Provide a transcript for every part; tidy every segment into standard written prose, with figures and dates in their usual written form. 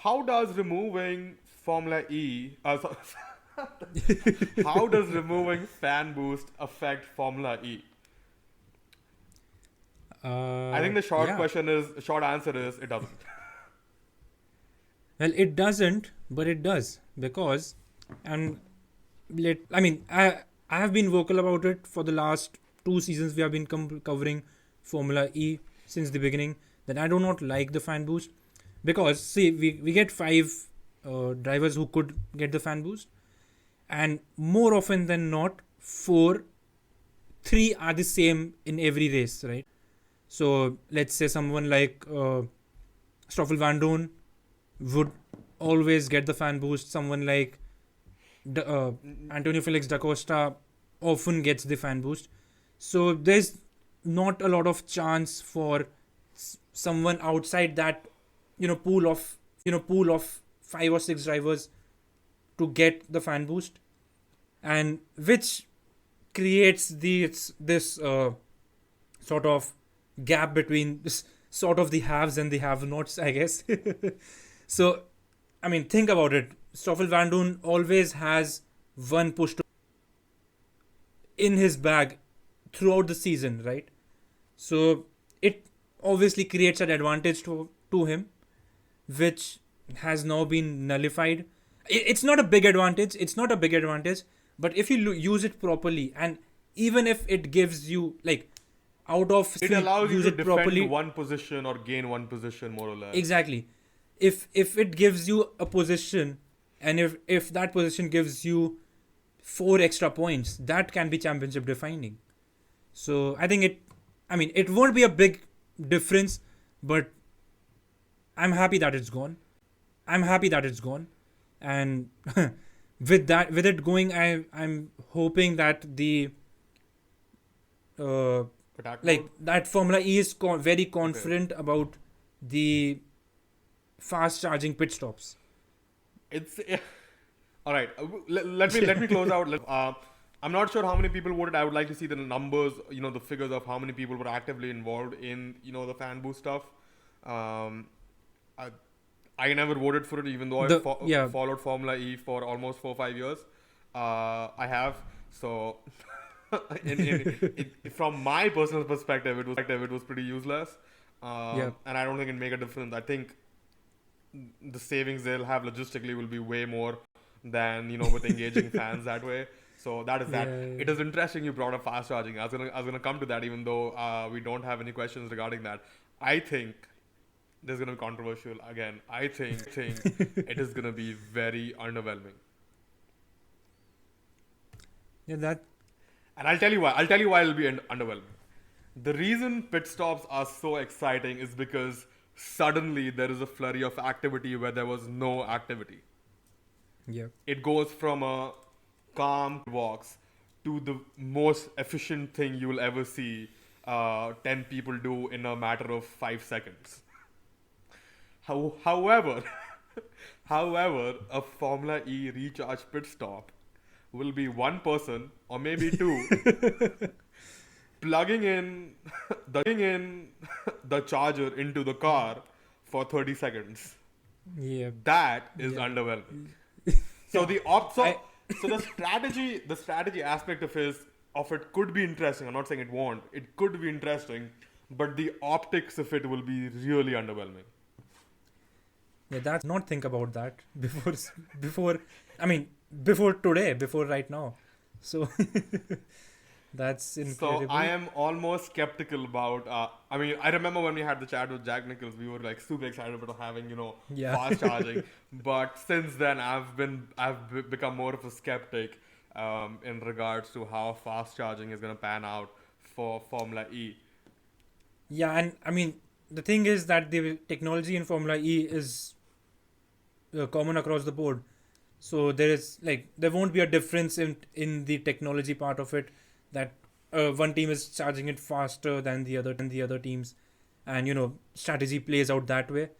how does removing Formula E, how does removing fan boost affect Formula E? I think the short answer is it doesn't. Well, it doesn't, but it does because, and I have been vocal about it for the last 2 seasons. We have been covering Formula E since the beginning. That I do not like the fan boost because see we get 5 drivers who could get the fan boost, and more often than not, 3 are the same in every race, right? So let's say someone like Stoffel Van Doorn would always get the fan boost. Someone like Antonio Felix da Costa often gets the fan boost. So there's not a lot of chance for someone outside that pool of 5 or 6 drivers to get the fan boost, and which creates this sort of gap between this sort of the haves and the have-nots, I guess. So, I mean, think about it. Stoffel Van Doorn always has one push to in his bag throughout the season, right? So it obviously creates an advantage to him, which has now been nullified. It's not a big advantage. It's not a big advantage, but if you use it properly, and even if it gives you like out of It allows you use to it defend properly, one position or gain one position more or less. exactly. If it gives you a position, and if that position gives you 4 extra points, that can be championship defining. So I think it won't be a big difference, but I'm happy that it's gone. And with it going, I'm hoping that the Attack like mode? that Formula E is very confident about the fast charging pit stops. It's all right. Let me close out. I'm not sure how many people voted. I would like to see the numbers, the figures of how many people were actively involved in, the fan boost stuff. I never voted for it, even though I followed Formula E for almost 4 or 5 years. I have. So, from my personal perspective, it was pretty useless. And I don't think it make a difference. I think the savings they'll have logistically will be way more than with engaging fans that way. So that is that. It is interesting you brought up fast charging. I was gonna come to that, even though we don't have any questions regarding that. I think this is gonna be controversial again. I think it is gonna be very underwhelming. And I'll tell you why. It'll be underwhelming. The reason pit stops are so exciting is because suddenly there is a flurry of activity where there was no activity. It goes from a calm walks to the most efficient thing you will ever see 10 people do in a matter of 5 seconds. However, a Formula E recharge pit stop will be one person or maybe two plugging in the charger into the car for 30 seconds. That is underwhelming. So the strategy aspect of it could be interesting. I'm not saying it won't. It could be interesting, but the optics of it will be really underwhelming. Yeah, that's not think about that before right now. So that's incredible. So I am almost skeptical about. I remember when we had the chat with Jack Nichols, we were like super excited about having fast charging. But since then, I've become more of a skeptic in regards to how fast charging is going to pan out for Formula E. Yeah, and I mean the thing is that the technology in Formula E is common across the board. So there won't be a difference in the technology part of it, that one team is charging it faster than the other teams, and strategy plays out that way,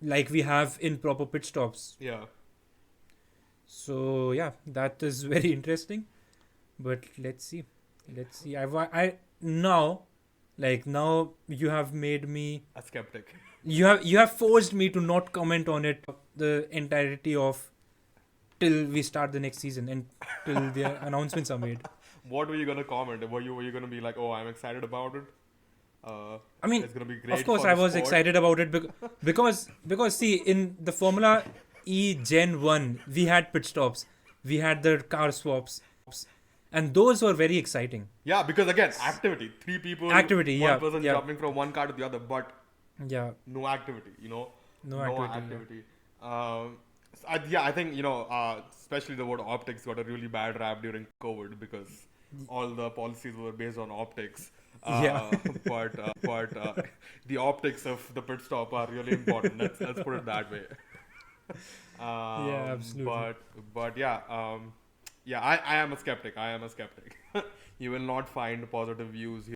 like we have in proper pit stops. Yeah. So yeah, that is very interesting. But let's see. Now you have made me a skeptic. You have forced me to not comment on it the entirety of till we start the next season and till the announcements are made. What were you gonna comment? Were you gonna be like, oh, I'm excited about it? I mean, It's gonna be great. of course, for I the was sport. excited about it because see, in the Formula E Gen 1, we had pit stops, we had the car swaps, and those were very exciting. Yeah, because again, activity. 3 people, Activity, one yeah, person yeah, jumping from one car to the other, but yeah, no activity. no No activity. activity. I think especially the word optics got a really bad rap during COVID because all the policies were based on optics. Yeah, But the optics of the pit stop are really important. Let's put it that way. yeah, absolutely. But yeah, yeah. I am a skeptic. I am a skeptic. You will not find positive views